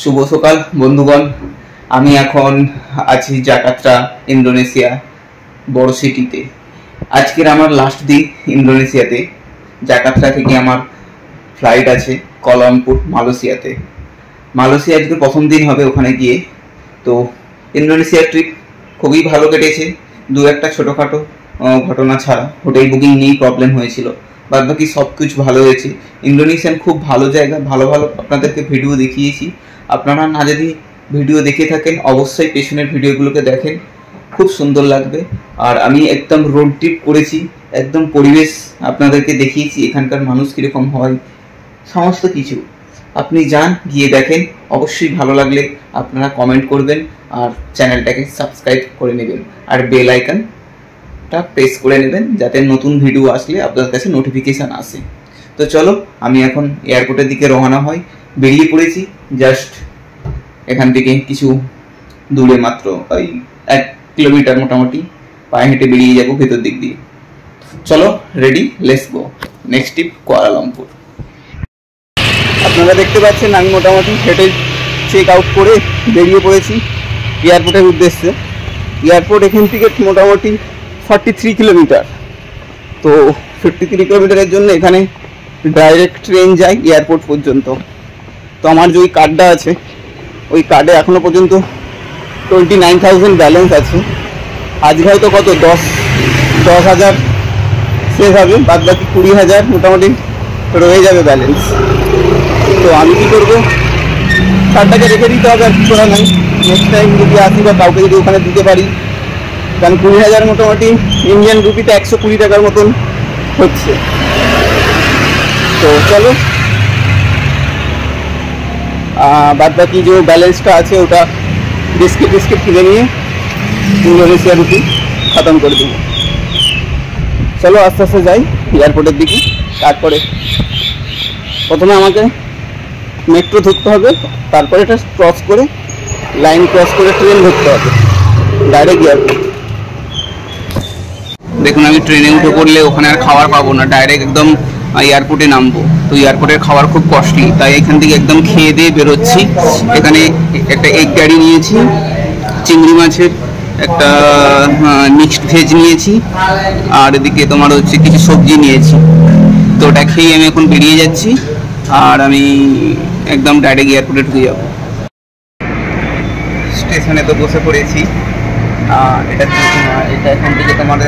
শুভ সকাল বন্ধুগণ। আমি এখন আছি জাকার্তা, ইন্দোনেশিয়া বড় সিটিতে। আজকের আমার লাস্ট দিন ইন্দোনেশিয়াতে। জাকার্তা থেকে আমার ফ্লাইট আছে কুয়ালালামপুর মালয়েশিয়াতে। মালয়েশিয়া আজকে প্রথম দিন হবে ওখানে গিয়ে। তো ইন্দোনেশিয়ার ট্রিপ খুবই ভালো কেটেছে, দু একটা ছোটোখাটো ঘটনা ছাড়া। হোটেল বুকিং নিয়েই প্রবলেম হয়েছিল, বাদ বাকি সব কিছু ভালো হয়েছে। ইন্দোনেশিয়ান খুব ভালো জায়গা, ভালো ভালো আপনাদেরকে ভিডিও দেখিয়েছি। আপনারা না যদি ভিডিও দেখে থাকেন অবশ্যই পেছনের ভিডিওগুলোকে দেখেন, খুব সুন্দর লাগবে। আর আমি একদম রোড ট্রিপ করেছি, একদম পরিবেশ আপনাদেরকে দেখিয়েছি, এখানকার মানুষ কীরকম হয় সমস্ত কিছু। আপনি যান, গিয়ে দেখেন, অবশ্যই ভালো লাগলে আপনারা কমেন্ট করবেন আর চ্যানেলটাকে সাবস্ক্রাইব করে নেবেন আর বেল আইকনটা প্রেস করে নেবেন যাতে নতুন ভিডিও আসলে আপনার কাছে নোটিফিকেশান আসে। তো চলো, আমি এখন এয়ারপোর্টের দিকে রওনা হই। বেরিয়ে পড়েছি, জাস্ট এখান থেকে কিছু দূরে, মাত্র ওই 1 কিলোমিটার মোটামুটি পায়ে হেঁটে বেরিয়ে যাবো ভেতর দিক দিয়ে। চলো ready, let's go. Next trip Kuala Lumpur. আপনারা দেখতে পাচ্ছেন আমি মোটামুটি হেঁটে চেক আউট করে বেরিয়ে পড়েছি এয়ারপোর্টের উদ্দেশ্যে। এয়ারপোর্ট এখান থেকে মোটামুটি 43 কিলোমিটার। তো 53 কিলোমিটারের জন্য এখানে ডাইরেক্ট ট্রেন যায় এয়ারপোর্ট পর্যন্ত। তো আমার যে ওই কার্ডটা আছে, ওই কার্ডে এখনও পর্যন্ত 29,000 ব্যালেন্স আছে। আজকে হয়তো কত 10,000 শেষ হবে, বাদ বাকি 20,000 মোটামুটি রয়ে যাবে ব্যালেন্স। তো আমি কী করবো, কার্ডটাকে রেখে দিতে হবে, আর কি করা নাই। নেক্সট টাইম যদি আসি বা কাউকে যদি ওখানে দিতে পারি, কারণ 20,000 মোটামুটি ইন্ডিয়ান রুপিতে 120 টাকার মতন হচ্ছে। তো চলো, বাদ বাকি যে ব্যালেন্সটা আছে ওটা বিস্কিট কিনে নিয়ে ইন্দোনেশিয়া রুপি খতম করে দেবো। চলো আস্তে আস্তে যাই এয়ারপোর্টের দিকে। তারপরে প্রথমে আমাকে মেট্রো ধরতে হবে, তারপরে এটা লাইন ক্রস করে ট্রেন ধরতে হবে ডাইরেক্ট এয়ারপোর্ট। দেখুন, আমি ট্রেনে উঠে পড়লে ওখানে আর খাবার পাবো না, ডাইরেক্ট একদম এয়ারপোর্টে নামবো। তো এয়ারপোর্টের খাবার খুব কস্টলি, তাই এখান থেকে একদম খেয়ে দিয়ে বেরোচ্ছি। এখানে একটা এগ গাড়ি নিয়েছি, চিংড়ি মাছের একটা মিক্সড ভেজ নিয়েছি, আর এদিকে তোমার হচ্ছে কিছু সবজি নিয়েছি। তো ওটা খেয়ে আমি এখন বেরিয়ে যাচ্ছি, আর আমি একদম ডাইরেক্ট এয়ারপোর্টে ঢুকে যাব। স্টেশনে তো বসে পড়েছি। এটা এখান থেকে তোমার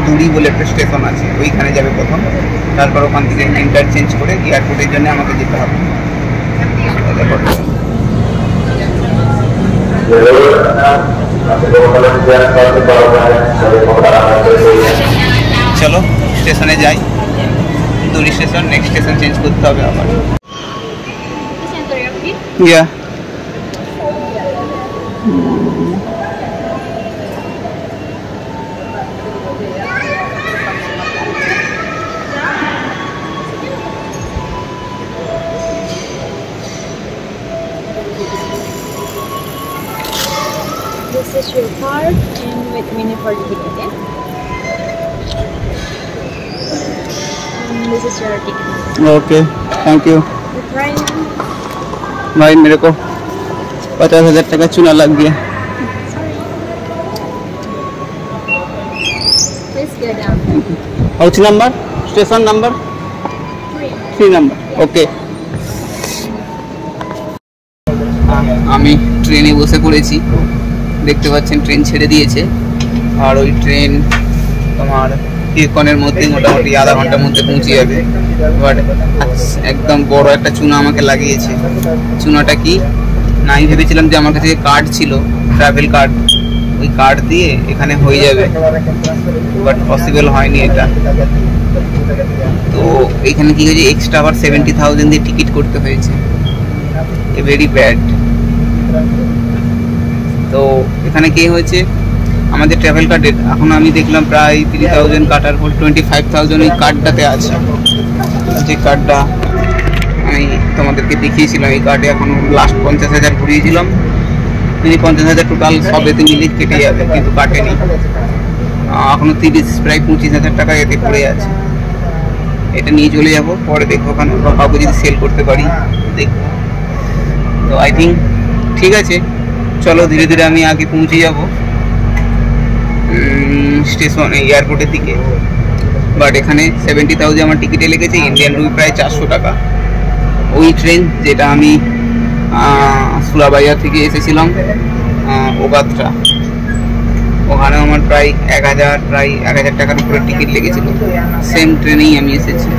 দুরি বলে একটা স্টেশন আছে, ওইখানে যাবে প্রথম। তারপর ওখান থেকে ইন্টারচেঞ্জ করে এয়ারপোর্টের জন্য আমাকে যেতে হবে। চলো স্টেশনে যাই, দুরি স্টেশন, নেক্সট স্টেশন চেঞ্জ করতে হবে আবার। ইয়া This is your card, and wait a minute for the ticket, yeah? And this is your ticket. Okay, thank you. भाई मेरे को 50,000 टका चूना लग गया। Please go down. House number, station number 3 number. Okay, আমি ট্রেনে বসে পড়েছি। দেখতে পাচ্ছেন ট্রেন ছেড়ে দিয়েছে, আর ওই ট্রেন তোমার কিছুক্ষণের মধ্যে মোটামুটি আধা ঘন্টার মধ্যে পৌঁছে যাবে। বাট একদম বড় একটা চুনা আমাকে লাগিয়েছে। চুনাটা কি না, আমি ভেবেছিলাম যে আমার কাছে কার্ড ছিল, ট্রাভেল কার্ড, ওই কার্ড দিয়ে এখানে হয়ে যাবে, বাট পসিবল হয়নি এটা। তো এখানে কি হয়েছে, এক্সট্রা আবার 70,000 দিয়ে টিকিট করতে হয়েছে। A very bad. তো এখানে কি হয়েছে, আমাদের ট্রাভেল কার্ডের এখন আমি দেখলাম প্রায় 30,000 কাটার পর 25,000 এই কার্ডটাতে আছে। যে কার্ডটা আমি তোমাদেরকে দেখিয়েছিলাম, এই কার্ডে এখন লাস্ট 50,000 ঘুরিয়েছিলাম। 50,000 টোটাল সব এতে মিলে কেটে যাবে, কিন্তু কাটেনি। এখনো প্রায় 25,000 টাকা এতে পড়ে আছে। এটা নিয়ে চলে যাব, পরে দেখবো ওখানে কাউকে যদি সেল করতে পারি দেখবো। তো তো আই থিঙ্ক ঠিক আছে, চলো ধীরে ধীরে আমি আগে পৌঁছে যাব স্টেশন এয়ারপোর্টের দিকে। বাট এখানে 70,000 আমার টিকিটে লেগেছে, ইন্ডিয়ান রুপি প্রায় 400 টাকা। ওই ট্রেন যেটা আমি সুরাবাইয়ার থেকে এসেছিলাম ওগাত্রা, ওখানে আমার প্রায় 1,000 টাকার উপরে টিকিট লেগেছিল। সেম ট্রেনেই আমি এসেছি।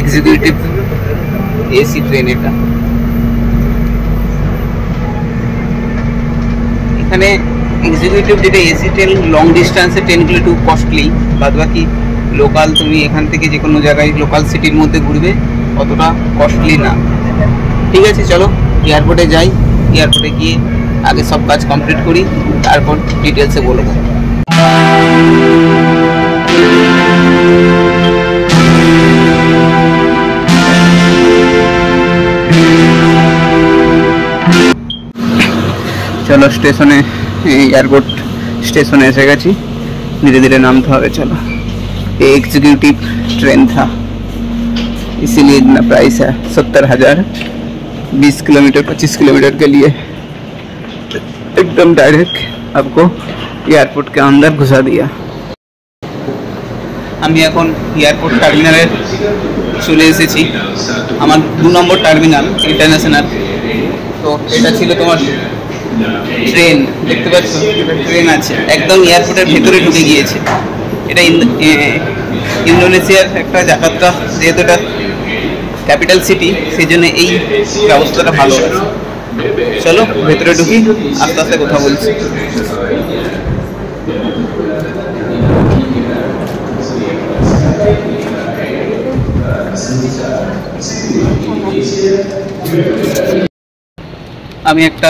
এক্সিকিউটিভ এসি ট্রেন এটা। এখানে এক্সিকিউটিভ যেটা এসি ট্রেন, লং ডিস্টেন্সের ট্রেনগুলো একটু কস্টলি, বাদ বাকি লোকাল তুমি এখান থেকে যে কোনো জায়গায় লোকাল সিটির মধ্যে ঘুরবে অতটা কস্টলি না। ঠিক আছে, চলো এয়ারপোর্টে যাই। এয়ারপোর্টে গিয়ে আগে সব কাজ কমপ্লিট করি, তারপর ডিটেলসে বলবো। चलो स्टेशने एयरपोर्ट स्टेशने एसे गेছি, धीरे धीरे नामते হবে। चलो ये एग्जीक्यूटिव ट्रेन था, इसीलिए इतना प्राइस है 70,000। 20 किलोमीटर 25 किलोमीटर के लिए एकदम डायरेक्ट आपको एयरपोर्ट के अंदर घुसा दिया। আমি এখন এয়ারপোর্ট টার্মিনালে চলে এসেছি, আমার 2 নম্বর টার্মিনাল ইন্টারন্যাশনাল। তো এটা ছিল তোমার ট্রেন, দেখতে পাচ্ছ ট্রেন আছে একদম এয়ারপোর্টের ভেতরে ঢুকে গিয়েছে। এটা ইন্দোনেশিয়ার একটা জাকার্তা, যেহেতু এটা ক্যাপিটাল সিটি সেই জন্য এই ব্যবস্থাটা ভালো আছে। চলো ভেতরে ঢুকি, আস্তে আস্তে কথা বলছি। আমি একটা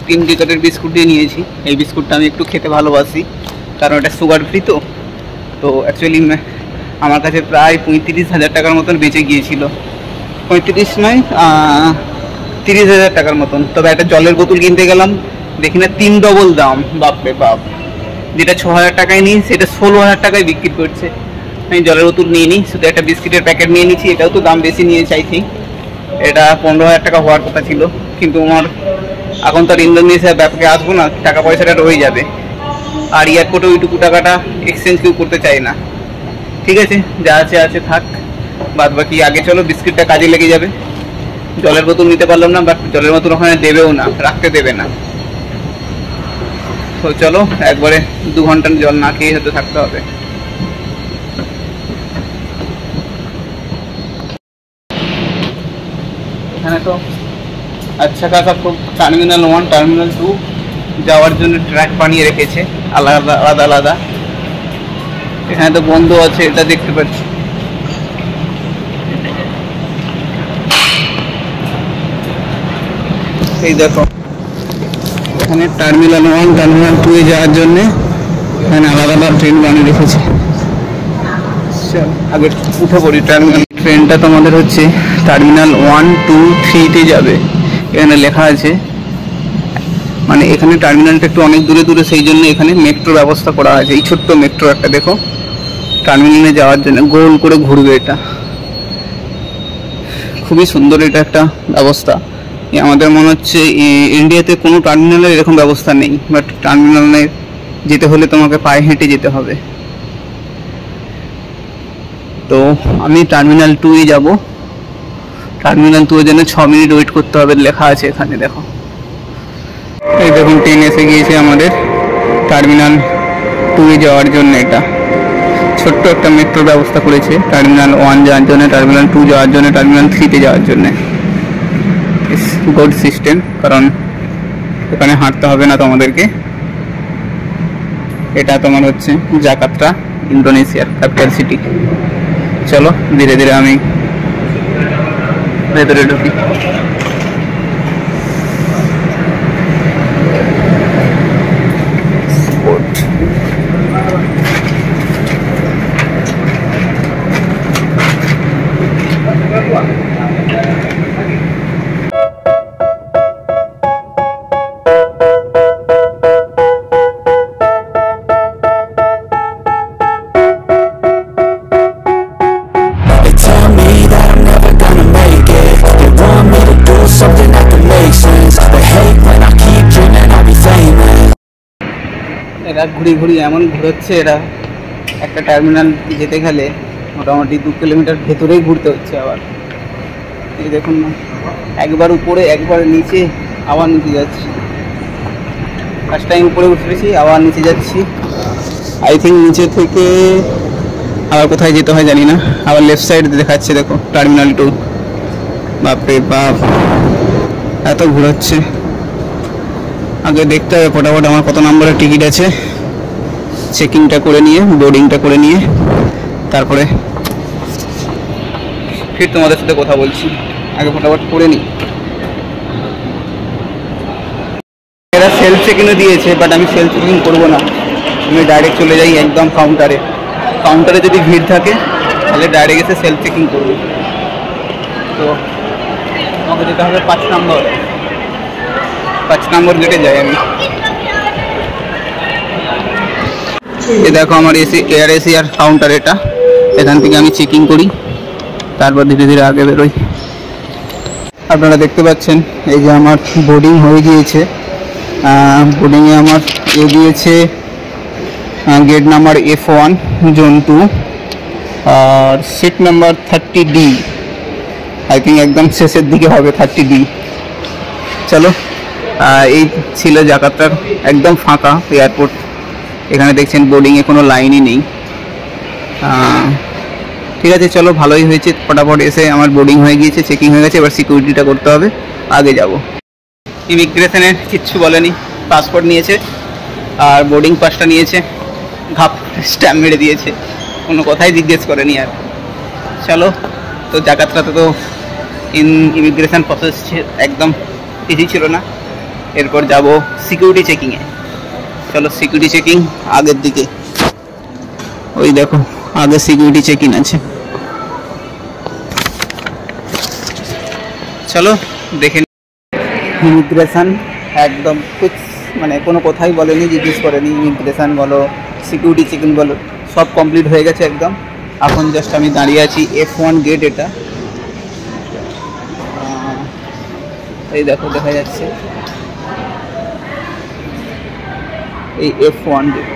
3 টিকেটের বিস্কুট দিয়ে নিয়েছি। এই বিস্কুটটা আমি একটু খেতে ভালোবাসি, কারণ এটা সুগার ফ্রি। তো অ্যাকচুয়ালি আমার কাছে প্রায় 35,000 টাকার মতন বেঁচে গিয়েছিল। 35 নয়, 30,000 টাকার মতন। তবে একটা জলের বোতল কিনতে গেলাম, দেখি না 3 ডবল দাম। বাপরে বাপ, যেটা 6,000 টাকায় নিই সেটা 16,000 টাকায় বিক্রি করছে। আমি জলের বোতল নিয়ে নিই, শুধু একটা বিস্কিটের প্যাকেট নিয়ে নিচ্ছি। এটাও তো দাম বেশি নিয়েছে, আই থিঙ্ক এটা 15,000 টাকা হওয়ার কথা ছিল। কিন্তু আমার এখন তো আর ইন্দোনেশিয়ার ব্যাপারে আসবো না, টাকা পয়সাটা রয়ে যাবে। আর এয়ারপোর্টে ওইটুকু টাকাটা এক্সচেঞ্জ কেউ করতে চায় না। ঠিক আছে, যা আছে আছে থাক, বাদ বাকি আগে চলো, বিস্কিটটা কাজে লেগে যাবে। জলের বোতল নিতে পারলাম না, বাট জলের বোতল ওখানে দেবেও না, রাখতে দেবে না। তো চলো একবারে 2 ঘন্টা জল না খেয়ে হতে থাকতে হবে। এখানে তো আচ্ছা খাসা খুব টার্মিনাল 1 টার্মিনাল 2 যাওয়ার জন্য ট্র্যাক বানিয়ে রেখেছে আলাদা আলাদা আলাদা। এখানে তো বন্ধ আছে, এটা দেখতে পাচ্ছি। এই দেখো, এখানে টার্মিনাল 1 টার্মিনাল 2 এ যাওয়ার জন্য এখানে আলাদা আলাদা ট্রেন বানিয়ে রেখেছে। আগে উঠে পড়ি। টার্মিনাল ট্রেনটা তোমাদের হচ্ছে টার্মিনাল 1 2 3 তে যাবে, এখানে লেখা আছে। মানে এখানে টার্মিনালটা একটু অনেক দূরে দূরে, সেই জন্য এখানে মেট্রো ব্যবস্থা করা আছে। এই ছোট্ট মেট্রো একটা দেখো, টার্মিনালে যাওয়ার জন্য গোল করে ঘুরবে। এটা খুবই সুন্দর, এটা একটা ব্যবস্থা। আমাদের মনে হচ্ছে ইন্ডিয়াতে কোনো টার্মিনালে এরকম ব্যবস্থা নেই, বাট টার্মিনালে যেতে হলে তোমাকে পায়ে হেঁটে যেতে হবে। তো আমি টার্মিনাল 2 এ যাব। টার্মিনাল 2 এর জন্য 6 মিনিট ওয়েট করতে হবে, লেখা আছে এখানে দেখো। এই দেখুন ট্রেন এসে গিয়েছে আমাদের টার্মিনাল 2 এ যাওয়ার জন্য। এটা ছোট্ট একটা মেট্রোর ব্যবস্থা করেছে টার্মিনাল 1 যাওয়ার জন্য, টার্মিনাল 2 যাওয়ার জন্য, টার্মিনাল 3 তে যাওয়ার জন্য। গুড সিস্টেম, কারণ ওখানে হাঁটতে হবে না তোমাদেরকে। এটা তোমার হচ্ছে জাকার্তা, ইন্দোনেশিয়ার ক্যাপিটাল সিটি। চলো ধীরে ধীরে আমি ভেতরে ঢুকি। They tell me that I'm never gonna make it. এরা ঘুরি এমন ঘুরোচ্ছে, এরা একটা টার্মিনাল যেতে গেলে মোটামুটি 2 কিলোমিটার ভেতরেই ঘুরতে হচ্ছে। আবার এই দেখুন না, একবার উপরে একবার নিচে, আবার নিচে যাচ্ছি। ফার্স্ট টাইম উপরে উঠেছি, আবার নিচে যাচ্ছি। আই থিঙ্ক নিচে থেকে আবার কোথায় যেতে হয় জানি না। আবার লেফট সাইড দেখাচ্ছে, দেখো টার্মিনাল 2। বাপরে বাপ, এত ঘুরাচ্ছে। আগে দেখতে হবে ফটাফট আমার কত নম্বরের টিকিট আছে, চেকিংটা করে নিয়ে, বোর্ডিংটা করে নিয়ে তারপরে ফির তোমাদের সাথে কথা বলছি। আগে ফটাফট করে নিই। এরা সেলফ চেকিংও দিয়েছে, বাট আমি সেলফ চেকিং করবো না, আমি ডাইরেক্ট চলে যাই একদম কাউন্টারে। কাউন্টারে যদি ভিড় থাকে তাহলে ডাইরেক্ট এসে সেলফ চেকিং করবো। তো আমাকে যেতে হবে 5 নম্বর গেটে যাই আমি। এ দেখো আমার এয়ার এশিয়ার কাউন্টার, এটা এখান থেকে আমি চেকিং করি, তারপর ধীরে ধীরে আগে বেরোই। আপনারা দেখতে পাচ্ছেন এই যে আমার বোর্ডিং হয়ে গিয়েছে। বোর্ডিংয়ে আমার দিয়েছে গেট নাম্বার F1 জোন 2 আর seat number 30D। I think একদম শেষের দিকে হবে 30D। চলো, এই ছিল জাকার্তার একদম ফাঁকা এয়ারপোর্ট। এখানে দেখছেন বোর্ডিংয়ে কোনো লাইনই নেই। ঠিক আছে, চলো ভালোই হয়েছে, ফটাফট এসে আমার বোর্ডিং হয়ে গিয়েছে, চেকিং হয়ে গেছে। এবার সিকিউরিটিটা করতে হবে, আগে যাব। ইমিগ্রেশনের কিচ্ছু বলেনি, পাসপোর্ট নিয়েছে আর বোর্ডিং পাসটা নিয়েছে, ঘাপ স্ট্যাম্প মেরে দিয়েছে, কোনো কথাই জিজ্ঞেস করেনি আর। চলো, তো জাকার্তাতে তো ইমিগ্রেশন প্রসেস একদম ইজি ছিল না। এরপর যাব সিকিউরিটি চেকিংয়ে। চলো, সিকিউরিটি চেকিং আগের দিকে, ওই দেখো আগে সিকিউরিটি চেকিং আছে। চলো দেখে। ইমিগ্রেশন একদম ফিক্স, মানে কোনো কথাই বলেনি, জিজ্ঞেস করেনি। ইমিগ্রেশন বলো, সিকিউরিটি চেকিং বলো, সব কমপ্লিট হয়ে গেছে একদম। এখন জাস্ট আমি দাঁড়িয়ে আছি F1 গেট। এটা এই দেখো দেখা যাচ্ছে, এই F1 গেট।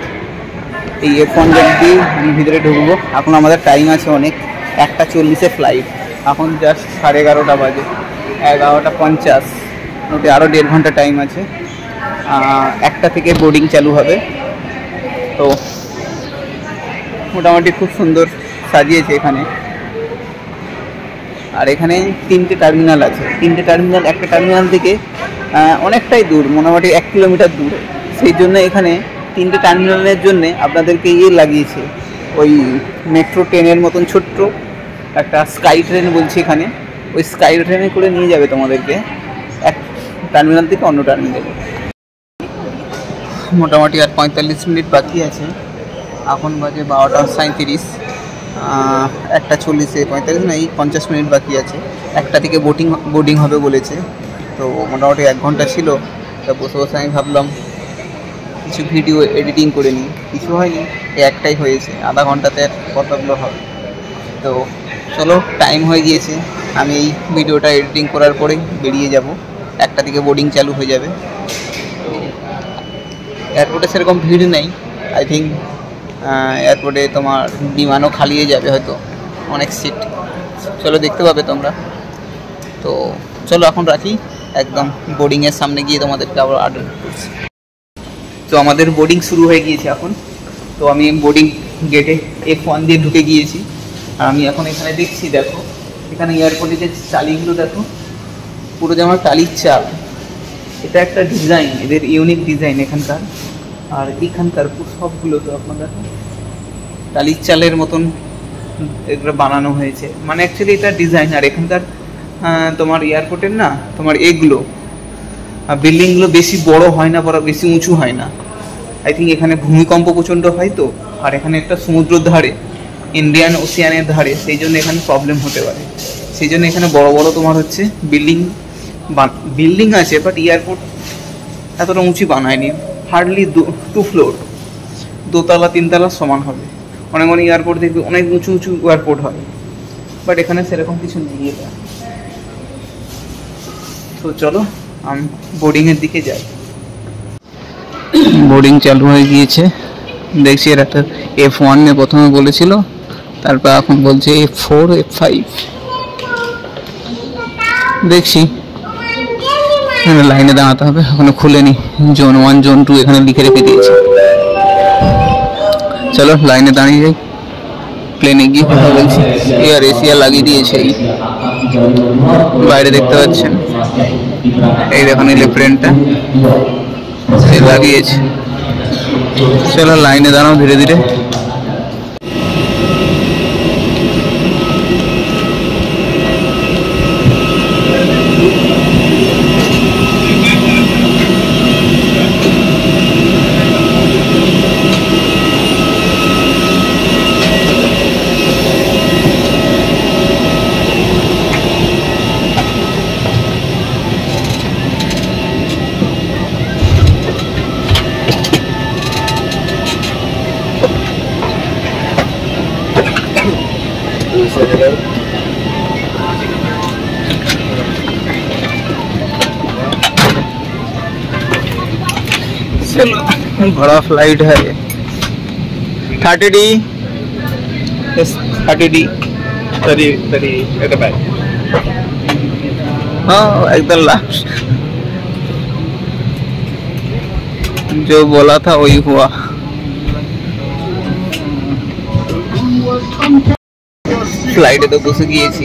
এই F1 গেট দিয়ে আমি ভিতরে ঢুকবো। এখন আমাদের টাইম আছে অনেক, 1:40 ফ্লাইট। এখন জাস্ট 11:30 বাজে, 11:50। ওতে আরও 1.5 ঘন্টা টাইম আছে। 1টা থেকে বোর্ডিং চালু হবে। তো মোটামুটি খুব সুন্দর সাজিয়েছে এখানে। আর এখানে 3টে টার্মিনাল আছে। 3টে টার্মিনাল, একটা টার্মিনাল থেকে অনেকটাই দূর, মোটামুটি 1 কিলোমিটার দূরে। সেই জন্য এখানে 3টে টার্মিনালের জন্য আপনাদেরকে লাগিয়েছে, ওই মেট্রো ট্রেনের মতন ছোট্ট একটা স্কাই ট্রেন বলছে এখানে। ওই স্কাই ট্রেনে করে নিয়ে যাবে তোমাদেরকে এক টার্মিনাল থেকে অন্য টার্মিনালে। মোটামুটি আর 45 মিনিট বাকি আছে। এখন বাজে 12:37। 1:40, 45 না, এই 50 মিনিট বাকি আছে। 1টা থেকে বোর্ডিং হবে বলেছে। তো মোটামুটি 1 ঘন্টা ছিল। তা বসে বসে আমি ভাবলাম কিছু ভিডিও এডিটিং করে নিই। কিছু হয়নি, একটাই হয়েছে, আধা ঘন্টাতে কতগুলো হবে। তো চলো, টাইম হয়ে গিয়েছে। আমি এই ভিডিওটা এডিটিং করার পরেই বেরিয়ে যাব। 1টা থেকে বোর্ডিং চালু হয়ে যাবে। তো এয়ারপোর্টে সেরকম ভিড় নেই। আই থিঙ্ক এয়ারপোর্টে তোমার বিমানও খালিয়ে যাবে হয়তো, অনেক সিট। চলো, দেখতে পাবে তোমরা। তো চলো এখন রাখি, একদম বোর্ডিংয়ের সামনে গিয়ে তোমাদেরকে আবার আপডেট করছি। তো আমাদের বোর্ডিং শুরু হয়ে গিয়েছে এখন। তো আমি বোর্ডিং গেটে F1 দিয়ে ঢুকে গিয়েছি। আর আমি এখন এখানে দেখছি, দেখো এখানে এয়ারপোর্টে যে চালিগুলো দেখো, পুরো যে আমার টালির চাল। এটা একটা ডিজাইন, এদের ইউনিক ডিজাইন এখানকার। আর এখানকার সবগুলো তো আপনার টালির চালের মতন এগুলো বানানো হয়েছে, মানে অ্যাকচুয়ালি এটা ডিজাইন। আর এখানকার তোমার এয়ারপোর্টের না, তোমার এগুলো বিল্ডিংগুলো বেশি বড় হয় না, বড় বেশি উঁচু হয় না। আই থিঙ্ক এখানে ভূমিকম্প প্রচণ্ড হয় তো, আর এখানে একটা সমুদ্রের ধারে, ইন্ডিয়ান ওশিয়ানের ধারে, সেই জন্য এখানে প্রবলেম হতে পারে। সেই জন্য এখানে বড় বড় তোমার হচ্ছে বিল্ডিং আছে, বাট এয়ারপোর্ট এতটা উঁচু বানায়নি। হার্ডলি 2 ফ্লোর, 2 তলা 3 তলা সমান হবে। অনেক অনেক এয়ারপোর্ট দেখবে অনেক উঁচু উঁচু এয়ারপোর্ট হয়, বাট এখানে সেরকম কিছু নেই এটা। তো চলো আমি বোর্ডিংয়ের দিকে যাই। বোর্ডিং চালু হয়ে গিয়েছে। দেখছি এরা তো F1 এ প্রথমে বলেছিল, তারপর এখন বলছে F4 F5। দেখছি লাইনে দাঁড়াতে হবে, এখনো খুলেনি। জোন 1 জোন 2 এখানে লিখে রেখে দিয়েছে। চলো লাইনে দাঁড়িয়ে যাই, প্লেনে গিয়ে কথা বলছি। এয়ার এশিয়া লাগিয়ে দিয়েছে, বাইরে দেখতে পাচ্ছেন, এই দেখুন এলিফ্রেন্টটা লাগিয়েছে। চলো লাইনে দাঁড়াও ধীরে ধীরে। चलो बड़ा फ्लाइट है, 30D, yes 30D, 30 at the back। हाँ एकदम लास्ट, जो बोला था वही हुआ। ফ্লাইটে তো বসে গিয়েছি,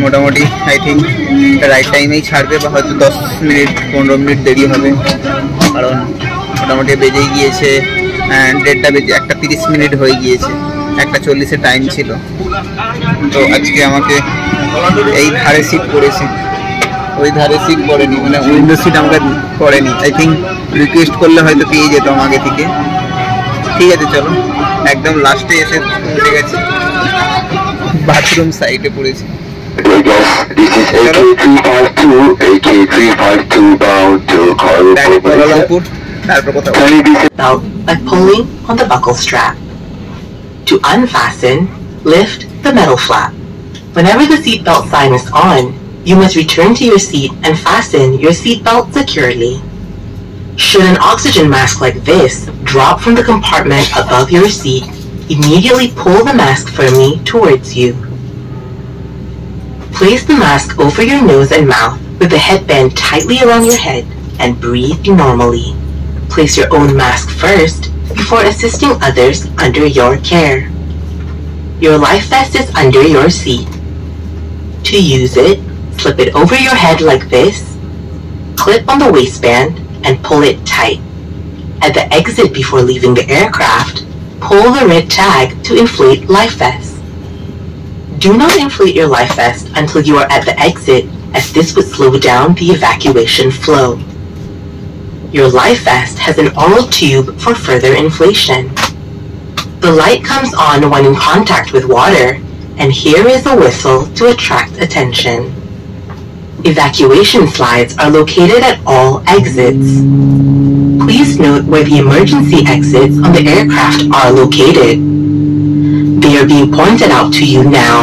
মোটামুটি আই থিঙ্ক রাইট টাইমেই ছাড়বে, বা হয়তো 10 মিনিট 15 মিনিট দেরি হবে, কারণ মোটামুটি বেজেই গিয়েছে 1:30 বেজে 1:30 মিনিট হয়ে গিয়েছে, 1:40 টাইম ছিল। তো আজকে আমাকে এই ধারে সিট পড়েছে, ওই ধারে সিট পড়েনি, মানে উইন্ডো সিট আমাকে পড়েনি। আই থিঙ্ক রিকোয়েস্ট করলে হয়তো পেয়ে যেতাম আগে থেকে। ঠিক আছে চলো, একদম লাস্টে এসে পৌঁছে গেছি, বাথরুম সাইডে পড়েছি। Belt by pulling on the buckle strap. To unfasten, lift the metal flap. Whenever the seatbelt sign is on, you must return to your seat and fasten your seatbelt securely. Should an oxygen mask like this drop from the compartment above your seat, immediately pull the mask firmly towards you. Place the mask over your nose and mouth with the headband tightly around your head and breathe normally. Place your own mask first before assisting others under your care. Your life vest is under your seat. To use it, slip it over your head like this, clip on the waistband, and pull it tight. At the exit before leaving the aircraft, pull the red tag to inflate life vest. Do not inflate your life vest until you are at the exit, as this would slow down the evacuation flow. Your life vest has an oral tube for further inflation. The light comes on when in contact with water, and here is a whistle to attract attention. Evacuation slides are located at all exits. Please note where the emergency exits on the aircraft are located. They are being pointed out to you now,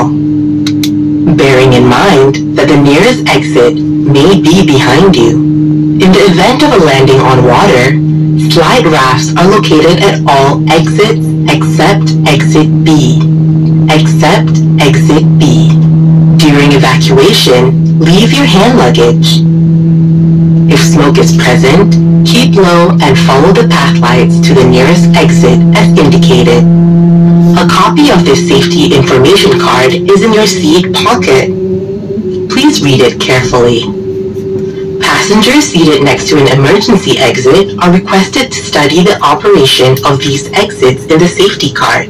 bearing in mind that the nearest exit may be behind you. In the event of a landing on water, slide rafts are located at all exits except exit B. Except exit B. During evacuation, leave your hand luggage. If smoke is present, keep low and follow the path lights to the nearest exit as indicated. A copy of this safety information card is in your seat pocket. Please read it carefully. Passengers seated next to an emergency exit are requested to study the operation of these exits in the safety card.